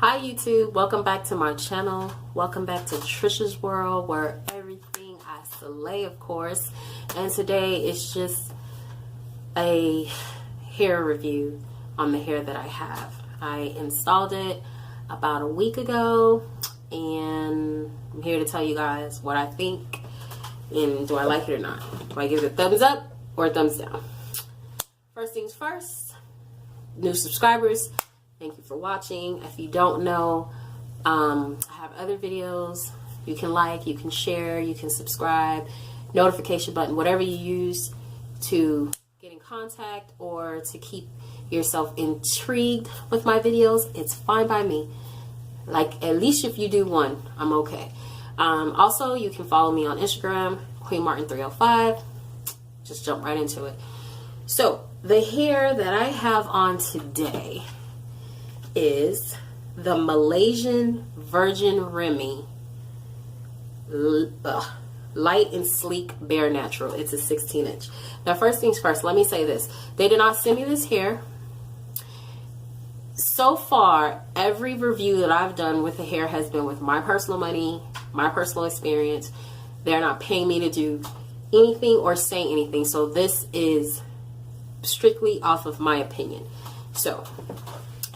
Hi YouTube, welcome back to my channel. Welcome back to Trisha's World, where everything I slay, of course. And today is just a hair review on the hair that I have. I installed it about a week ago, and I'm here to tell you guys what I think and do I like it or not. Do I give it a thumbs up or a thumbs down? First things first, new subscribers, thank you for watching. If you don't know, I have other videos. You can like, you can share, you can subscribe, notification button, whatever you use to get in contact or to keep yourself intrigued with my videos. It's fine by me. Like, at least if you do one, I'm okay. Also, you can follow me on Instagram, QueenMartin305. Just jump right into it. So, the hair that I have on today is the Malaysian Virgin Remi Light and Sleek Bare Natural. It's a 16-inch. Now, first things first, let me say this. They did not send me this hair. So far, every review that I've done with the hair has been with my personal money, my personal experience. They're not paying me to do anything or say anything. So this is strictly off of my opinion. So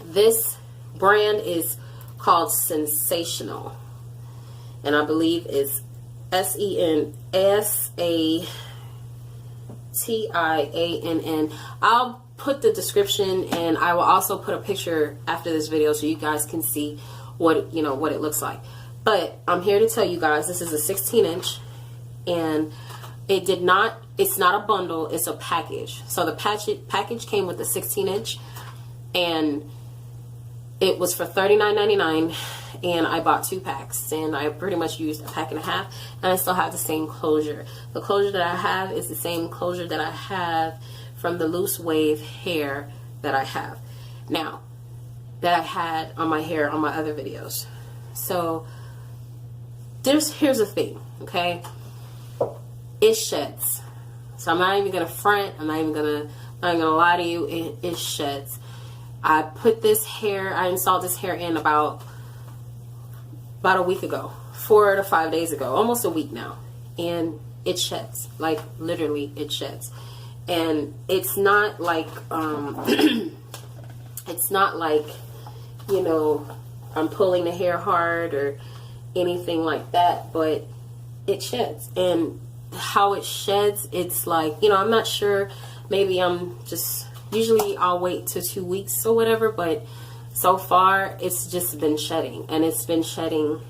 this brand is called Sensational, and I believe it's Sensationn. I'll put the description, and I will also put a picture after this video so you guys can see what it looks like. But I'm here to tell you guys this is a 16-inch, and it's not a bundle, it's a package. So the package came with the 16-inch, and it was for $39.99, and I bought 2 packs, and I pretty much used a pack and a half, and I still have the same closure. The closure that I have is the same closure that I have from the loose wave hair that I have now, that I had on my hair on my other videos. So here's the thing, okay? It sheds. So I'm not even gonna front. I'm not even gonna lie to you. It sheds. I installed this hair in about a week ago, 4 to 5 days ago, almost a week now, and it sheds. Like, literally, it sheds. And it's not like it's not like, I'm pulling the hair hard or anything like that, but it sheds. And how it sheds, it's like, I'm not sure, maybe usually I'll wait till 2 weeks or whatever, but so far it's just been shedding, and it's been shedding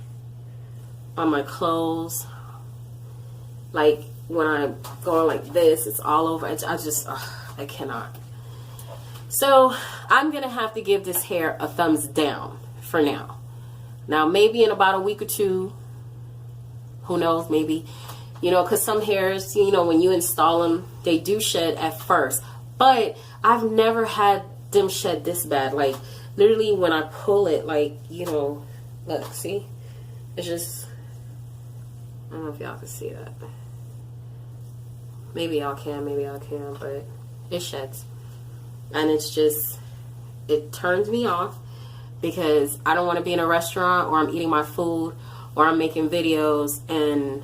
on my clothes. Like, when I go like this, it's all over. I cannot. So I'm gonna have to give this hair a thumbs down for now. Now, maybe in about a week or two, who knows, maybe, because some hairs, when you install them, they do shed at first, but I've never had them shed this bad. Like, literally, when I pull it, like, look, see, it's just, I don't know if y'all can see that. Maybe y'all can, but it sheds. And it's just, it turns me off, because I don't want to be in a restaurant, or I'm eating my food, or I'm making videos, and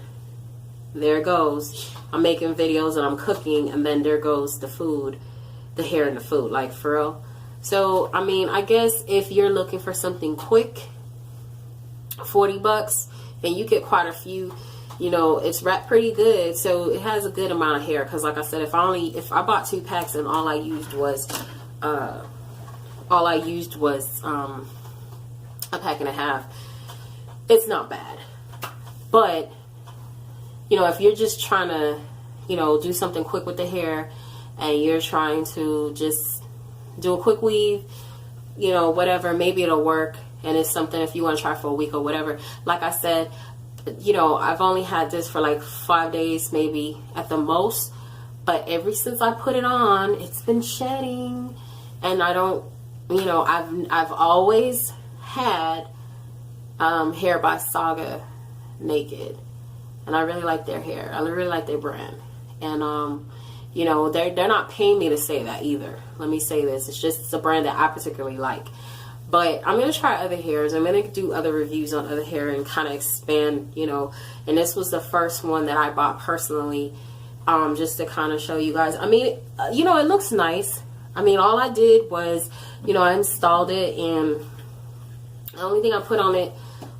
there it goes. I'm making videos and I'm cooking, and then there goes the food, the hair in the food, like, for real. So, I mean, I guess if you're looking for something quick, $40, and you get quite a few, it's wrapped pretty good, so it has a good amount of hair. Because, like I said, if I bought 2 packs and all I used was a pack and a half, it's not bad. But if you're just trying to do something quick with the hair, and you're trying to just do a quick weave, whatever, maybe it'll work, and it's something if you want to try for a week or whatever. Like I said, I've only had this for like 5 days, maybe at the most, but ever since I put it on, it's been shedding. And I don't, I've always had hair by Saga Naked, and I really like their hair. I really like their brand. And they're not paying me to say that either. Let me say this. It's a brand that I particularly like. But I'm going to try other hairs. I'm going to do other reviews on other hair and kind of expand, you know. And this was the first one that I bought personally, just to kind of show you guys. I mean, you know, it looks nice. I mean, all I did was, you know, I installed it, and the only thing I put on it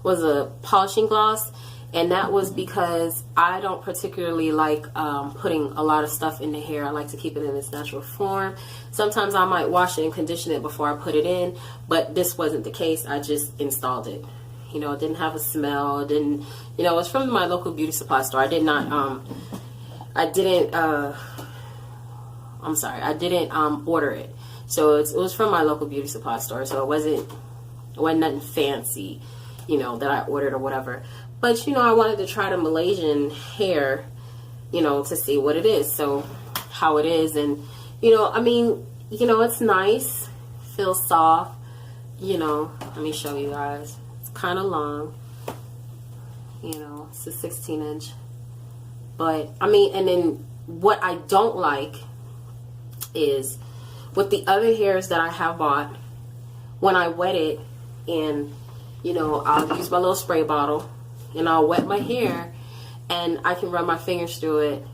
was a polishing gloss. And that was because I don't particularly like putting a lot of stuff in the hair. I like to keep it in its natural form. Sometimes I might wash it and condition it before I put it in, but this wasn't the case. I just installed it. You know, it didn't have a smell. It didn't, you know, it's from my local beauty supply store. I didn't order it. So it was from my local beauty supply store. So it wasn't nothing fancy, you know, that I ordered or whatever. But, you know, I wanted to try the Malaysian hair, you know, to see what it is. So, how it is. And, you know, I mean, you know, it's nice. Feels soft. You know, let me show you guys. It's kind of long. You know, it's a 16-inch. But, I mean, and then what I don't like is with the other hairs that I have bought, when I wet it, and, you know, I'll use my little spray bottle, and I'll wet my hair, and I can run my fingers through it.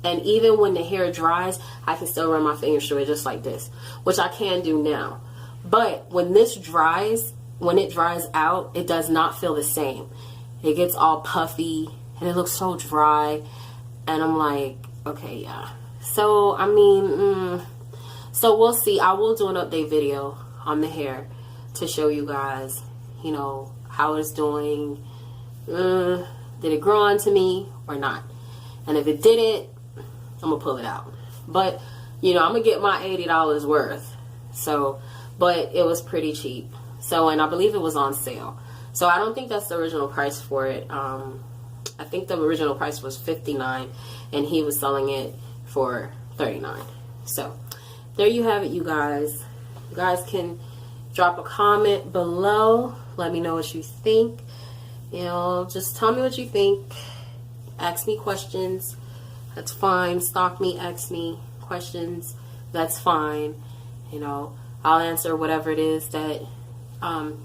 And even when the hair dries, I can still run my fingers through it just like this, which I can do now. But when this dries, when it dries out, it does not feel the same. It gets all puffy, and it looks so dry. And I'm like, okay, yeah. So, I mean, so we'll see. I will do an update video on the hair to show you guys, you know, how it's doing. Did it grow onto me or not? And if it didn't, I'm gonna pull it out. But, you know, I'm gonna get my $80 worth. So, but it was pretty cheap. So, and I believe it was on sale. So I don't think that's the original price for it. I think the original price was $59, and he was selling it for $39. So there you have it, you guys. You guys can drop a comment below. Let me know what you think. You know, just tell me what you think. Ask me questions. That's fine. Stalk me. Ask me questions. That's fine. You know, I'll answer whatever it is that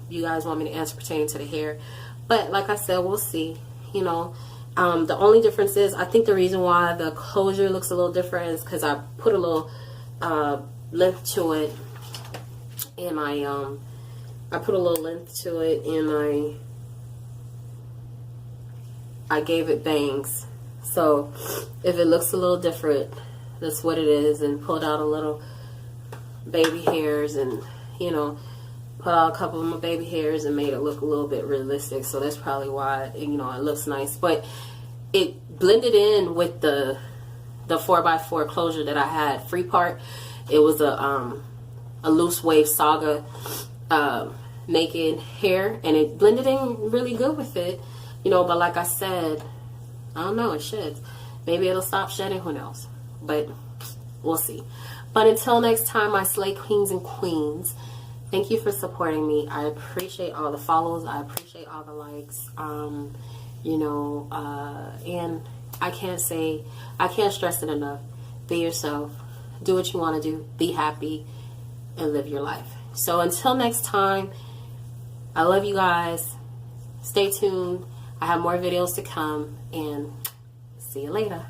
you guys want me to answer pertaining to the hair. But like I said, we'll see. You know, the only difference is, I think the reason why the closure looks a little different is because I put a little length to it, and I put a little length to it, and I gave it bangs. So if it looks a little different, that's what it is. And pulled out a little baby hairs, and, you know, put out a couple of my baby hairs and made it look a little bit realistic. So that's probably why, you know, it looks nice. But it blended in with the 4x4 closure that I had. Free part, it was a loose wave saga naked hair, and it blended in really good with it. You know, but like I said, I don't know, it sheds. Maybe it'll stop shedding, who knows. But we'll see. But until next time, my slay queens and queens, thank you for supporting me. I appreciate all the follows. I appreciate all the likes. You know, and I can't stress it enough. Be yourself. Do what you want to do. Be happy and live your life. So until next time, I love you guys. Stay tuned. I have more videos to come, and see you later.